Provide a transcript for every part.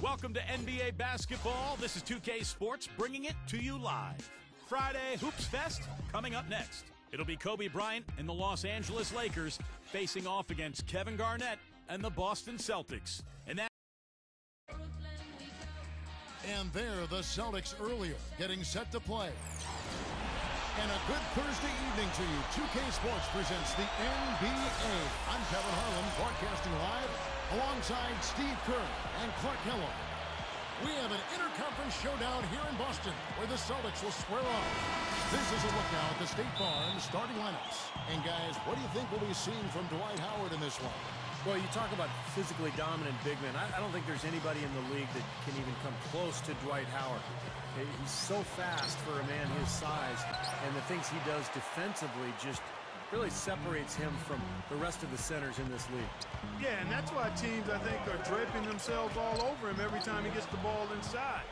Welcome to NBA basketball. This is 2K Sports bringing it to you live. Friday Hoops Fest coming up next. It'll be Kobe Bryant and the Los Angeles Lakers facing off against Kevin Garnett and the Boston Celtics. And there, the Celtics earlier, getting set to play. And a good Thursday evening to you. 2K Sports presents the NBA. I'm Kevin Harlan, broadcasting live alongside Steve Kerr and Clark Kellogg. We have an interconference showdown here in Boston where the Celtics will square off. This is a look now at the State Farm starting lineups. And guys, what do you think we'll be seeing from Dwight Howard in this one? Well, you talk about physically dominant big men. I don't think there's anybody in the league that can even come close to Dwight Howard. He's so fast for a man his size, and the things he does defensively just really separates him from the rest of the centers in this league. Yeah, and that's why teams, I think, are draping themselves all over him every time he gets the ball inside.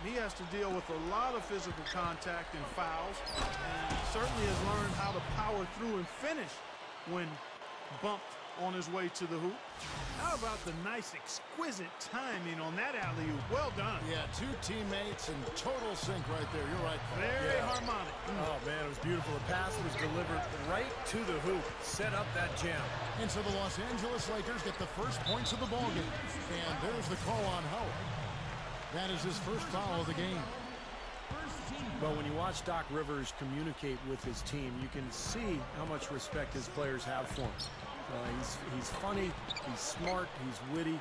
And he has to deal with a lot of physical contact and fouls, and certainly has learned how to power through and finish when bumped on his way to the hoop. How about the nice, exquisite timing on that alley-oop? Well done. Yeah, two teammates in total sync right there. You're right. Very harmonic. Oh, man, it was beautiful. The pass was delivered right to the hoop. Set up that jam. And so the Los Angeles Lakers get the first points of the ballgame. And there's the call on Howard. That is his first foul of the game. Well, when you watch Doc Rivers communicate with his team, you can see how much respect his players have for him. He's funny, he's smart, he's witty,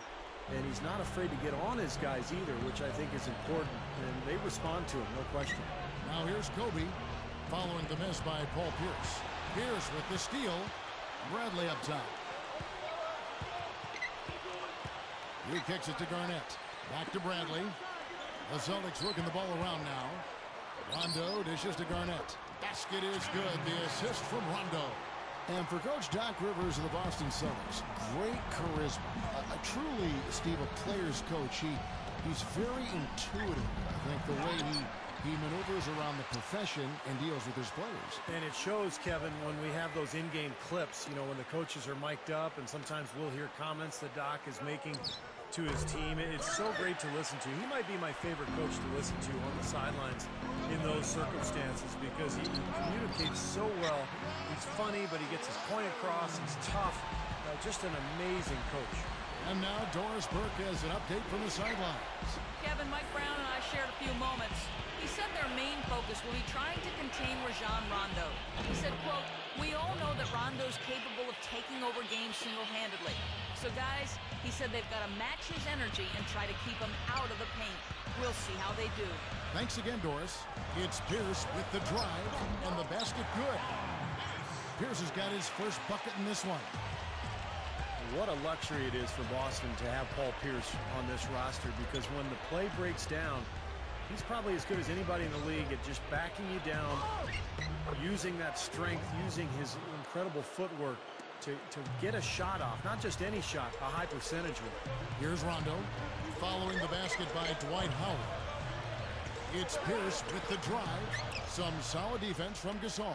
and he's not afraid to get on his guys either, which I think is important, and they respond to him, no question. Now here's Kobe, following the miss by Paul Pierce. Pierce with the steal, Bradley up top. He kicks it to Garnett, back to Bradley. The Celtics working the ball around now. Rondo dishes to Garnett. Basket is good, the assist from Rondo. And for Coach Doc Rivers of the Boston Celtics, great charisma. Truly, Steve, a player's coach. He's very intuitive, I think, the way he maneuvers around the profession and deals with his players. And it shows, Kevin, when we have those in-game clips, you know, when the coaches are mic'd up, and sometimes we'll hear comments that Doc is making to his team. It's so great to listen to. He might be my favorite coach to listen to on the sidelines in those circumstances because he communicates so well. He's funny, but he gets his point across. He's tough. Just an amazing coach. And now Doris Burke has an update from the sidelines. Kevin, Mike Brown and I shared a few moments. He said their main focus will be trying to contain Rajon Rondo. He said, quote, "We all know that Rondo's capable of taking over games single-handedly. So, guys," he said, "they've got to match his energy and try to keep him out of the paint. We'll see how they do." Thanks again, Doris. It's Pierce with the drive, and the basket good. Pierce has got his first bucket in this one. What a luxury it is for Boston to have Paul Pierce on this roster because when the play breaks down, he's probably as good as anybody in the league at just backing you down, using that strength, using his incredible footwork to get a shot off. Not just any shot, a high percentage one. Here's Rondo, following the basket by Dwight Howard. It's Pierce with the drive. Some solid defense from Gasol.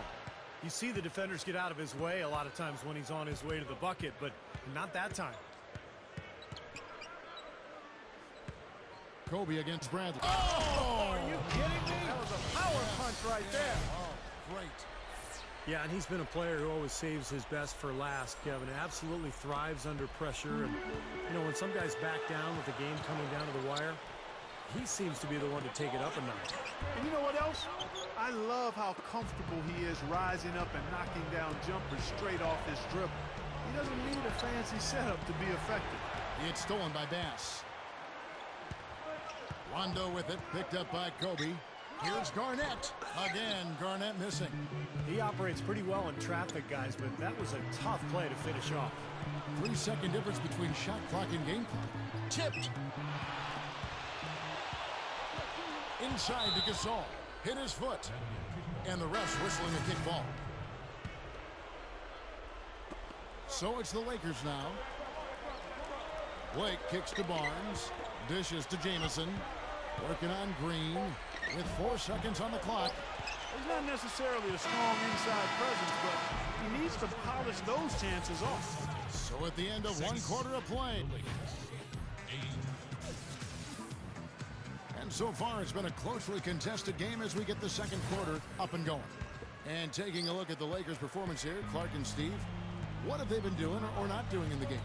You see the defenders get out of his way a lot of times when he's on his way to the bucket, but not that time. Kobe against Bradley. Oh, are you kidding me? That was a power punch right there. Oh, great. Yeah, and he's been a player who always saves his best for last, Kevin. Absolutely thrives under pressure. And, you know, when some guys back down with the game coming down to the wire, he seems to be the one to take it up a notch. And you know what else? I love how comfortable he is rising up and knocking down jumpers straight off his dribble. He doesn't need a fancy setup to be effective. It's stolen by Bass. Rondo with it, picked up by Kobe. Here's Garnett. Again, Garnett missing. He operates pretty well in traffic, guys, but that was a tough play to finish off. 3-second difference between shot clock and game clock. Tipped. Inside to Gasol. Hit his foot. And the refs whistling a kick ball. So it's the Lakers now. Blake kicks to Barnes. Dishes to Jamison. Working on Green with 4 seconds on the clock. He's not necessarily a strong inside presence, but he needs to polish those chances off. So at the end of 1 quarter of play. And so far, it's been a closely contested game as we get the second quarter up and going. And taking a look at the Lakers' performance here, Clark and Steve, what have they been doing or not doing in the game?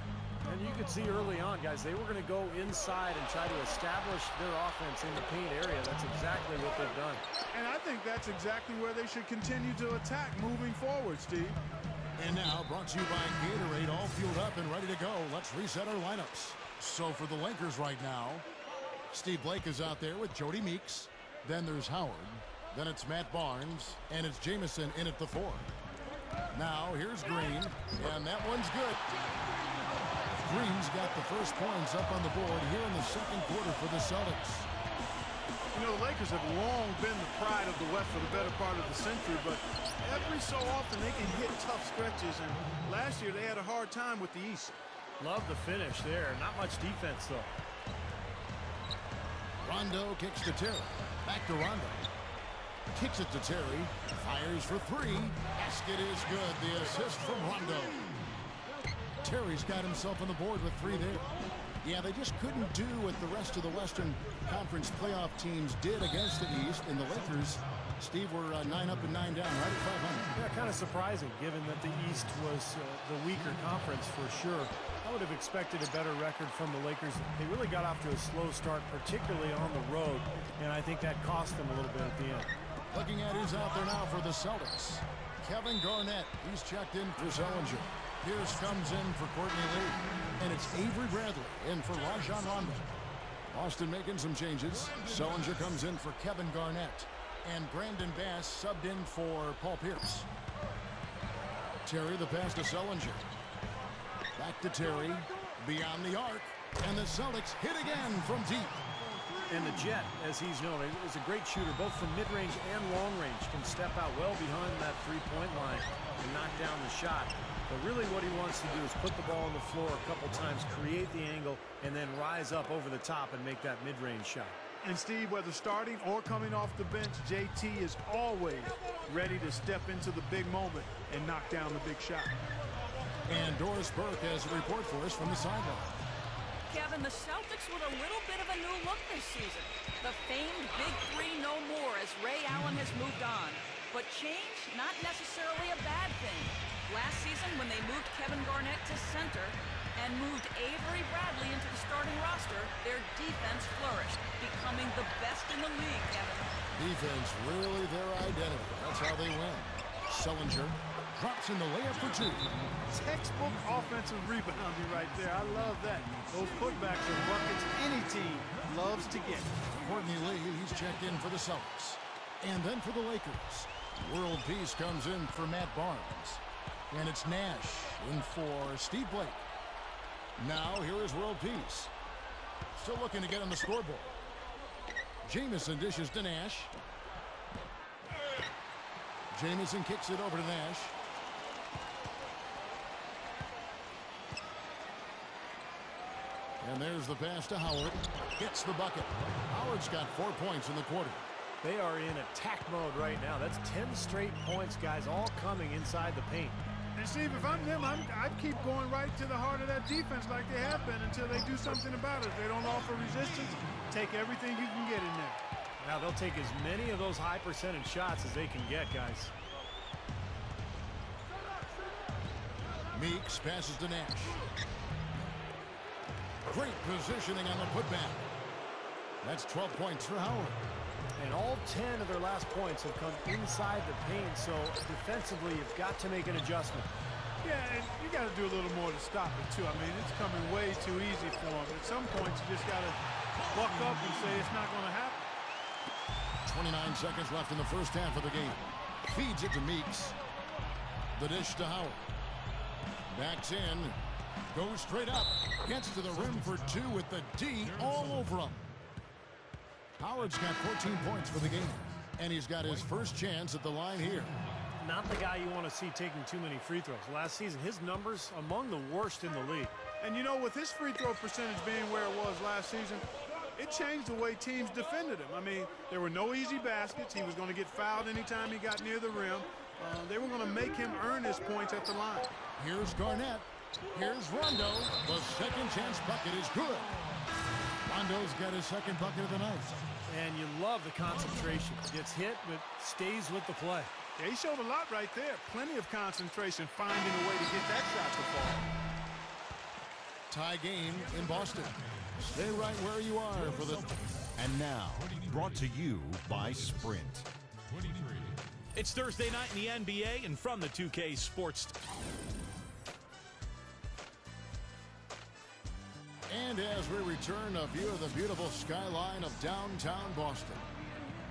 And you could see early on, guys, they were going to go inside and try to establish their offense in the paint area. That's exactly what they've done. And I think that's exactly where they should continue to attack moving forward, Steve. And now, brought to you by Gatorade, all fueled up and ready to go. Let's reset our lineups. So for the Lakers right now, Steve Blake is out there with Jody Meeks. Then there's Howard. Then it's Matt Barnes. And it's Jamison in at the 4. Now, here's Green. And that one's good. Green's got the first points up on the board here in the second quarter for the Celtics. You know, the Lakers have long been the pride of the West for the better part of the century, but every so often they can hit tough stretches, and last year they had a hard time with the East. Love the finish there. Not much defense, though. Rondo kicks to Terry. Back to Rondo. Kicks it to Terry. Fires for 3. Basket is good. The assist from Rondo. Terry's got himself on the board with 3 there. Yeah, they just couldn't do what the rest of the Western Conference playoff teams did against the East. And the Lakers, Steve, were 9 up and 9 down, right at 500. Yeah, kind of surprising, given that the East was the weaker conference for sure. I would have expected a better record from the Lakers. They really got off to a slow start, particularly on the road, and I think that cost them a little bit at the end. Looking at who's out there now for the Celtics. Kevin Garnett, he's checked in for Zellinger. Pierce comes in for Courtney Lee. And it's Avery Bradley in for Rajon Rondo. Austin making some changes. Zellinger comes in for Kevin Garnett. And Brandon Bass subbed in for Paul Pierce. Terry, the pass to Zellinger. Back to Terry. Beyond the arc. And the Celtics hit again from deep. And the Jet, as he's known, is a great shooter, both from mid-range and long range. Can step out well behind that three-point line and knock down the shot. But really what he wants to do is put the ball on the floor a couple times, create the angle, and then rise up over the top and make that mid-range shot. And Steve, whether starting or coming off the bench, JT is always ready to step into the big moment and knock down the big shot. And Doris Burke has a report for us from the sideline. Kevin, the Celtics with a little bit of a new look this season. The famed Big Three no more as Ray Allen has moved on. But change, not necessarily a bad thing. Last season, when they moved Kevin Garnett to center and moved Avery Bradley into the starting roster, their defense flourished, becoming the best in the league, Kevin. Defense really their identity. That's how they win. Zellinger drops in the layup for 2. Textbook offensive rebounding right there. I love that. Those putbacks are buckets any team loves to get. Courtney Lee, he's checked in for the Celtics. And then for the Lakers, World Peace comes in for Matt Barnes. And it's Nash in for Steve Blake. Now here is World Peace. Still looking to get on the scoreboard. Jamison dishes to Nash. Jamison kicks it over to Nash. And there's the pass to Howard. Gets the bucket. Howard's got 4 points in the quarter. They are in attack mode right now. That's 10 straight points, guys, all coming inside the paint. And Steve, if I'm them, I'd keep going right to the heart of that defense like they have been until they do something about it. If they don't offer resistance, take everything you can get in there. Now they'll take as many of those high percentage shots as they can get, guys. Meeks passes to Nash. Great positioning on the putback. That's 12 points for Howard. And all 10 of their last points have come inside the paint, so defensively you've got to make an adjustment. Yeah, and you got to do a little more to stop it, too. I mean, it's coming way too easy for them. At some points, you just got to buck up and say it's not going to happen. 29 seconds left in the first half of the game. Feeds it to Meeks. The dish to Howard. Backs in. Goes straight up. Gets to the rim for 2 with the D all over him. Howard's got 14 points for the game. And he's got his first chance at the line here. Not the guy you want to see taking too many free throws. Last season, his numbers among the worst in the league. And you know, with his free throw percentage being where it was last season, it changed the way teams defended him. I mean, there were no easy baskets. He was going to get fouled anytime he got near the rim. They were going to make him earn his points at the line. Here's Garnett. Here's Rondo. The second chance bucket is good. Rondo's got his second bucket of the night. And you love the concentration. Gets hit, but stays with the play. Yeah, he showed a lot right there. Plenty of concentration, finding a way to get that shot to fall. Tie game in Boston. Stay right where you are for the... And now, brought to you by Sprint. It's Thursday night in the NBA and from the 2K Sports. And as we return, a view of the beautiful skyline of downtown Boston.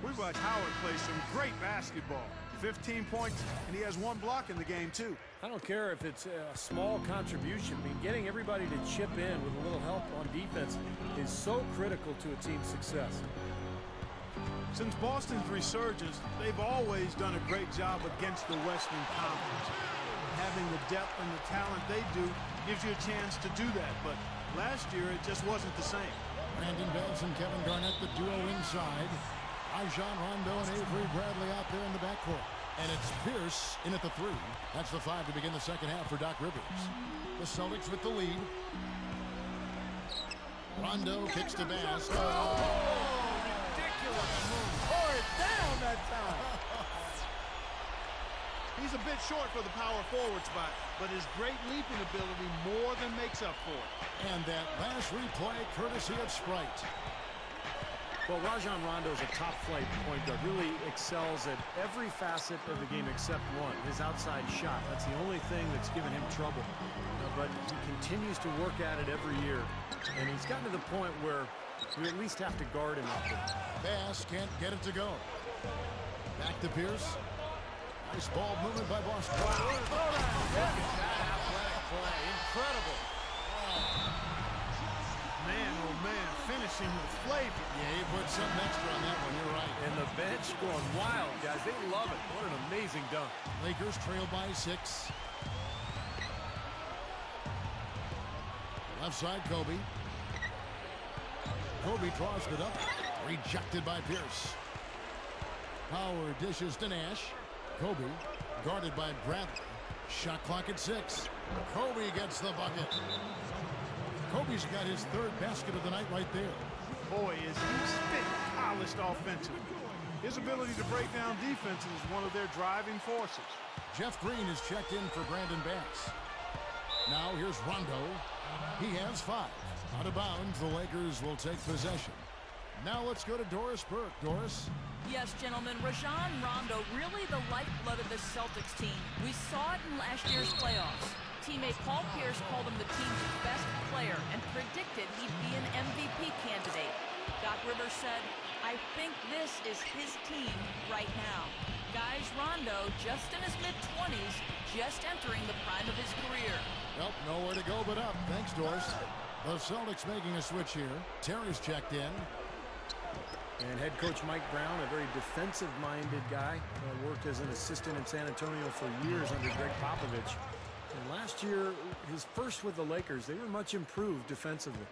We watched Howard play some great basketball. 15 points, and he has 1 block in the game, too. I don't care if it's a small contribution. I mean, getting everybody to chip in with a little help on defense is so critical to a team's success. Since Boston's resurgence, they've always done a great job against the Western Conference. Having the depth and the talent they do gives you a chance to do that, but last year it just wasn't the same. Brandon Banks and Kevin Garnett, the duo inside. Rajon Rondo and Avery Bradley out there in the backcourt. And it's Pierce in at the 3. That's the 5 to begin the second half for Doc Rivers. The Celtics with the lead. Rondo kicks to Bass. Oh, ridiculous move. Tore it down that time. He's a bit short for the power forward spot, but his great leaping ability more than makes up for it. And that last replay courtesy of Sprite. Well, Rajon Rondo is a top-flight point guard. Really excels at every facet of the game except one, his outside shot. That's the only thing that's given him trouble. But he continues to work at it every year. And he's gotten to the point where we at least have to guard him out there. Bass can't get it to go. Back to Pierce. Nice ball movement by Boston. Look at that athletic play. Incredible. Man, oh man, finishing with flavor. Yeah, he put something extra on that one. You're right. And the bench going wild, guys. They love it. What an amazing dunk. Lakers trail by 6. Left side, Kobe. Kobe draws it up. Rejected by Pierce. Howard dishes to Nash. Kobe guarded by Bradley. Shot clock at 6. Kobe gets the bucket. Kobe's got his 3rd basket of the night right there. Boy, is he spit polished offensively. His ability to break down defenses is one of their driving forces. Jeff Green is checked in for Brandon Banks. Now here's Rondo. He has 5. Out of bounds, the Lakers will take possession. Now let's go to Doris Burke. Doris? Yes, gentlemen, Rajon Rondo, really the lifeblood of this Celtics team. We saw it in last year's playoffs. Teammate Paul Pierce called him the team's best player and predicted he'd be an MVP candidate. Doc Rivers said, I think this is his team right now. Guys, Rondo, just in his mid-20s, just entering the prime of his career. Well, nowhere to go but up. Thanks, Doris. The Celtics making a switch here. Terry's checked in. And head coach Mike Brown, a very defensive-minded guy, worked as an assistant in San Antonio for years under Greg Popovich. And last year, his first with the Lakers, they were much improved defensively.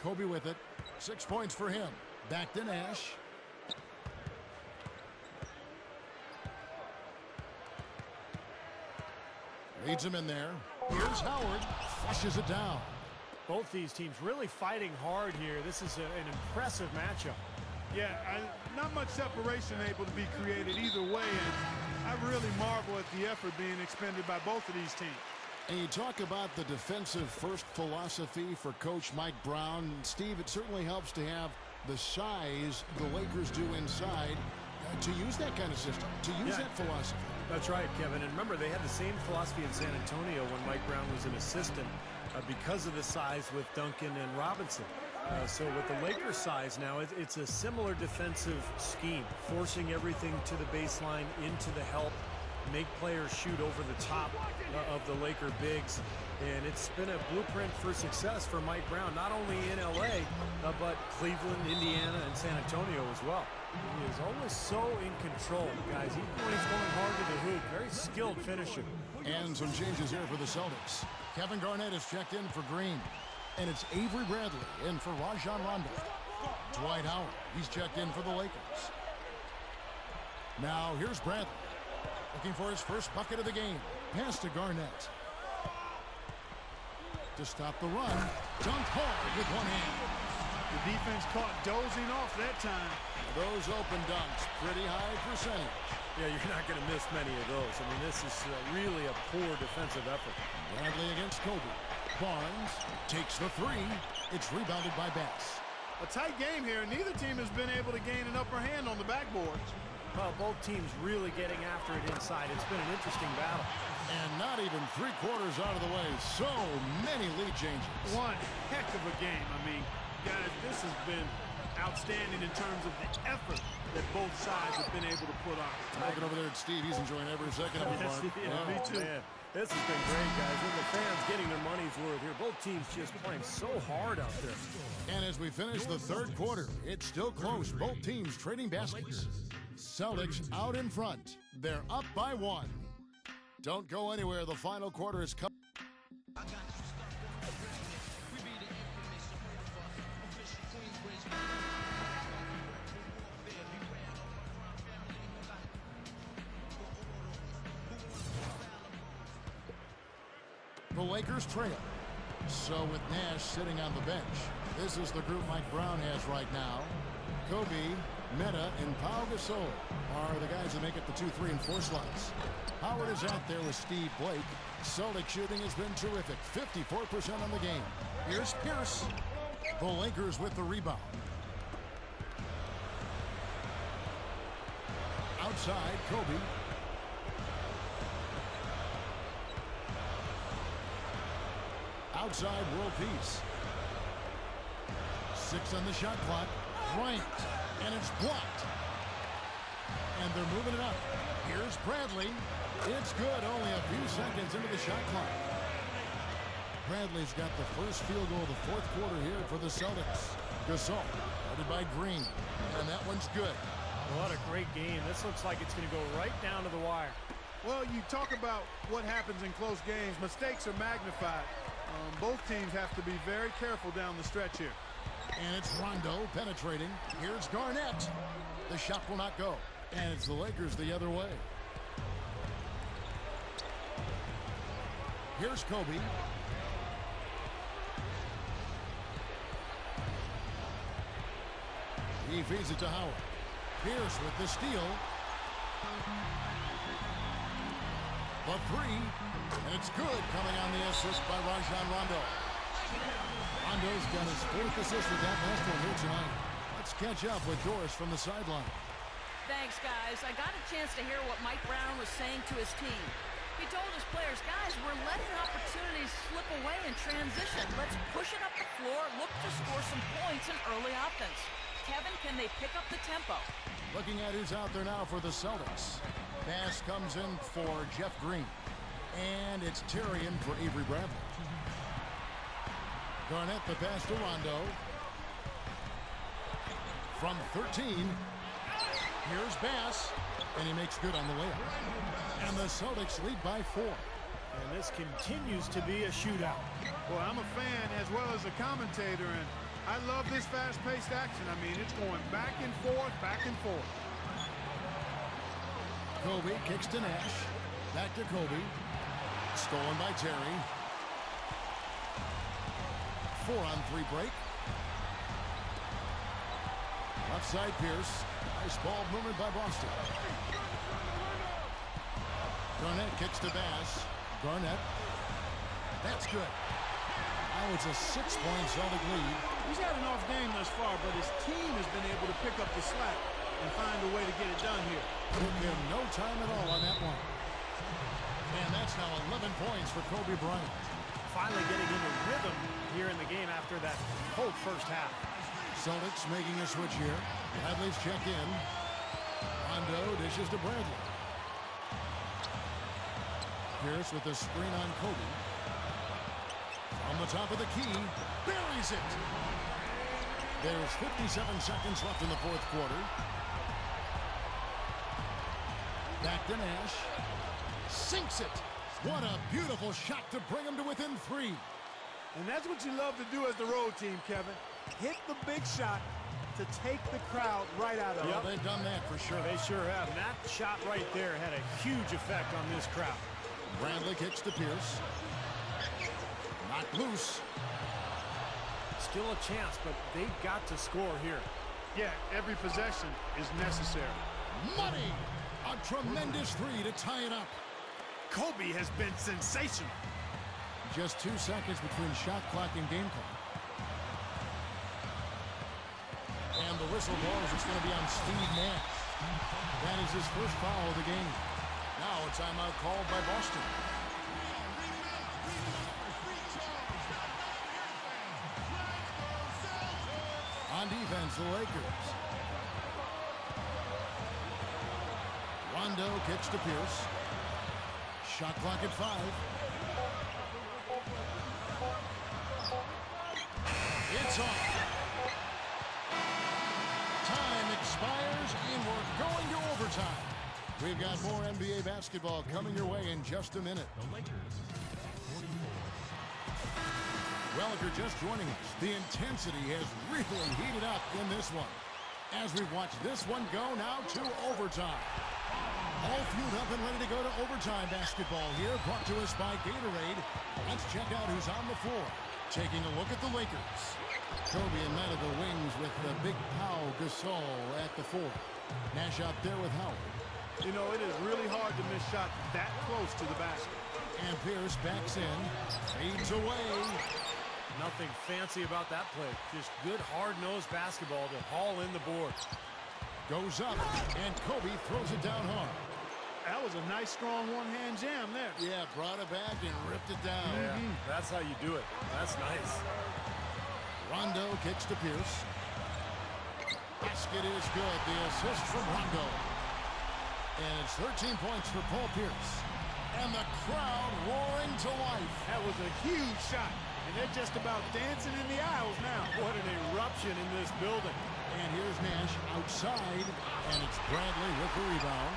Kobe with it. 6 points for him. Back to Nash. Leads him in there. Here's Howard. Flushes it down. Both these teams really fighting hard here. This is an impressive matchup. Yeah, not much separation able to be created either way, and I really marvel at the effort being expended by both of these teams. And you talk about the defensive first philosophy for Coach Mike Brown. Steve, it certainly helps to have the size the Lakers do inside to use that kind of system, to use that philosophy. That's right, Kevin. And remember, they had the same philosophy in San Antonio when Mike Brown was an assistant because of the size with Duncan and Robinson. So with the Lakers' size now, it's a similar defensive scheme, forcing everything to the baseline, into the help, make players shoot over the top of the Laker bigs. And it's been a blueprint for success for Mike Brown, not only in L.A., but Cleveland, Indiana, and San Antonio as well. He is always so in control, guys. Even when he's going hard to the hoop, very skilled finisher. And some changes here for the Celtics. Kevin Garnett is checked in for Green. And it's Avery Bradley in for Rajon Rondo. Dwight Howard, he's checked in for the Lakers. Now here's Bradley. Looking for his first bucket of the game. Pass to Garnett. to stop the run. Dunked hard with one hand. The defense caught dozing off that time. Those open dunks, pretty high percentage. Yeah, you're not going to miss many of those. I mean, this is really a poor defensive effort. Bradley against Kobe. Barnes takes the three. It's rebounded by Bass. A tight game here. Neither team has been able to gain an upper hand on the backboards. Well, both teams really getting after it inside. It's been an interesting battle. And not even 3/4 out of the way. So many lead changes. One heck of a game. I mean, guys, this has been outstanding in terms of the effort that both sides have been able to put on. Looking over there at Steve, he's enjoying every second of it. Yes, yeah, me too. Man, this has been great, guys. And the fans getting their money's worth here. Both teams just playing so hard out there. And as we finish the third quarter, it's still close. Both teams trading baskets. Celtics out in front. They're up by 1. Don't go anywhere. The final quarter is coming. The Lakers trail. So with Nash sitting on the bench, this is the group Mike Brown has right now. Kobe, Meta, and Pau Gasol are the guys that make up the 2, 3, and 4 slots. Howard is out there with Steve Blake. Celtic shooting has been terrific, 54% on the game. Here's Pierce. The Lakers with the rebound. Outside, Kobe. Outside, world peace. 6 on the shot clock. Bryant. And it's blocked. And they're moving it up. Here's Bradley. It's good. Only a few seconds into the shot clock. Bradley's got the first field goal of the fourth quarter here for the Celtics. Gasol, guarded by Green. And that one's good. What a great game. This looks like it's going to go right down to the wire. Well, you talk about what happens in close games. Mistakes are magnified. Both teams have to be very careful down the stretch here. And it's Rondo penetrating. Here's Garnett. The shot will not go. And it's the Lakers the other way. Here's Kobe. He feeds it to Howard. Pierce with the steal. The three. And it's good, coming on the assist by Rajon Rondo. Rondo's got his 4th assist with that last one here tonight. Let's catch up with Doris from the sideline. Thanks, guys. I got a chance to hear what Mike Brown was saying to his team. He told his players, guys, we're letting opportunities slip away in transition. Let's push it up the floor, look to score some points in early offense. Kevin, can they pick up the tempo? Looking at who's out there now for the Celtics. Pass comes in for Jeff Green. And it's Terry in for Avery Bradley. Garnett the pass to Rondo. From 13. Here's Bass. And he makes good on the layup. And the Celtics lead by 4. And this continues to be a shootout. Well, I'm a fan as well as a commentator, and I love this fast-paced action. I mean, it's going back and forth, back and forth. Kobe kicks to Nash. Back to Kobe. Stolen by Terry. 4-on-3 break. Left side Pierce. Nice ball movement by Boston. Garnett kicks to Bass. Garnett. That's good. Now it's a 6-point Celtic lead. He's had an off game thus far, but his team has been able to pick up the slack and find a way to get it done here. Took him no time at all on that one. And that's now 11 points for Kobe Bryant. Finally getting into rhythm here in the game after that whole first half. Celtics making a switch here. Bradley's check in. Rondo dishes to Bradley. Pierce with the screen on Kobe. On the top of the key, buries it. There's 57 seconds left in the fourth quarter. Back to Nash. Sinks it. What a beautiful shot to bring him to within 3. And that's what you love to do as the road team, Kevin. Hit the big shot to take the crowd right out of it. Yeah, they've done that for sure. They sure have. And that shot right there had a huge effect on this crowd. Bradley kicks to Pierce. Knocked loose. Still a chance, but they've got to score here. Yeah, every possession is necessary. Money! A tremendous three to tie it up. Kobe has been sensational. Just 2 seconds between shot clock and game clock. And the whistle blows. It's going to be on Steve Nash. That is his first foul of the game. Now a timeout called by Boston. On defense, the Lakers. Rondo kicks to Pierce. Shot clock at 5. It's off. Time expires, and we're going to overtime. We've got more NBA basketball coming your way in just a minute. Well, if you're just joining us, the intensity has really heated up in this one. As we've watched this one go now to overtime. All fueled up and ready to go to overtime basketball here, brought to us by Gatorade. Let's check out who's on the floor. Taking a look at the Lakers. Kobe and Matt of the wings with the big Pau Gasol at the 4. Nash out there with Howard. You know, it is really hard to miss shots that close to the basket. And Pierce backs in, fades away. Nothing fancy about that play. Just good, hard-nosed basketball to haul in the board. Goes up, and Kobe throws it down hard. That was a nice, strong one-hand jam there. Yeah, brought it back and ripped it down. Yeah, that's how you do it. That's nice. Rondo kicks to Pierce. Basket is good. The assist from Rondo. And it's 13 points for Paul Pierce. And the crowd roaring to life. That was a huge shot. And they're just about dancing in the aisles now. What an eruption in this building. And here's Nash outside. And it's Bradley with the rebound.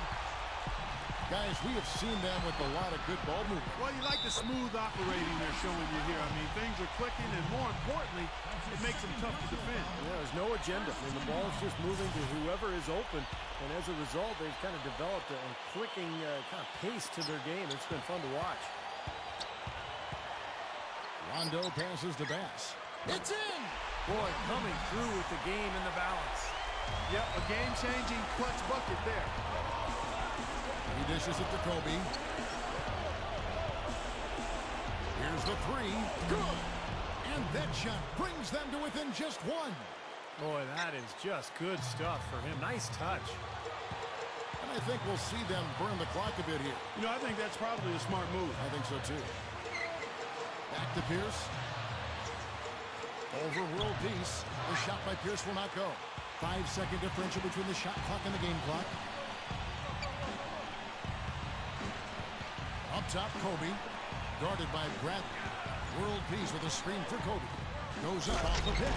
Guys, we have seen them with a lot of good ball movement. Well, you like the smooth operating they're showing you here. I mean, things are clicking, and more importantly, it makes them tough to defend. Yeah, there's no agenda. I mean, the ball is just moving to whoever is open. And as a result, they've kind of developed a clicking kind of pace to their game. It's been fun to watch. Rondo passes to Bass. It's in! Boy, coming through with the game in the balance. Yep, a game-changing clutch bucket there. He dishes it to Kobe. Here's the 3. Good! And that shot brings them to within just 1. Boy, that is just good stuff for him. Nice touch. And I think we'll see them burn the clock a bit here. You know, I think that's probably a smart move. I think so, too. Back to Pierce. Over world peace. The shot by Pierce will not go. 5-second differential between the shot clock and the game clock. Up top, Kobe. Guarded by Bradley. World peace with a screen for Kobe. Goes up off the pick.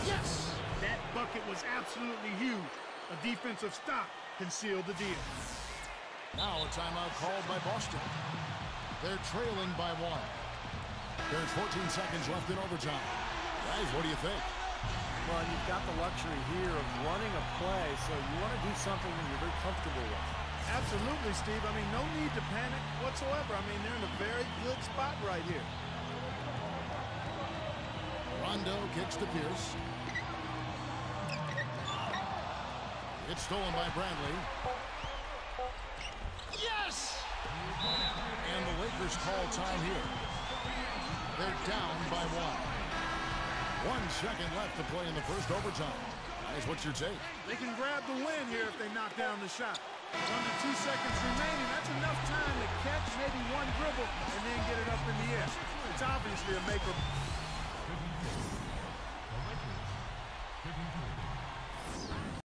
Yes! That bucket was absolutely huge. A defensive stop concealed the deal. Now a timeout called by Boston. They're trailing by 1. There's 14 seconds left in overtime. Guys, what do you think? Well, you've got the luxury here of running a play, so you want to do something that you're very comfortable with. Absolutely, Steve. I mean, no need to panic whatsoever. I mean, they're in a very good spot right here. Rondo kicks to Pierce. It's stolen by Bradley. Yes! And the Lakers call time here. They're down by 1. 1 second left to play in the first overtime. Guys, what's your take? They can grab the win here if they knock down the shot. Under 2 seconds remaining, that's enough time to catch maybe one dribble and then get it up in the air. It's obviously a make or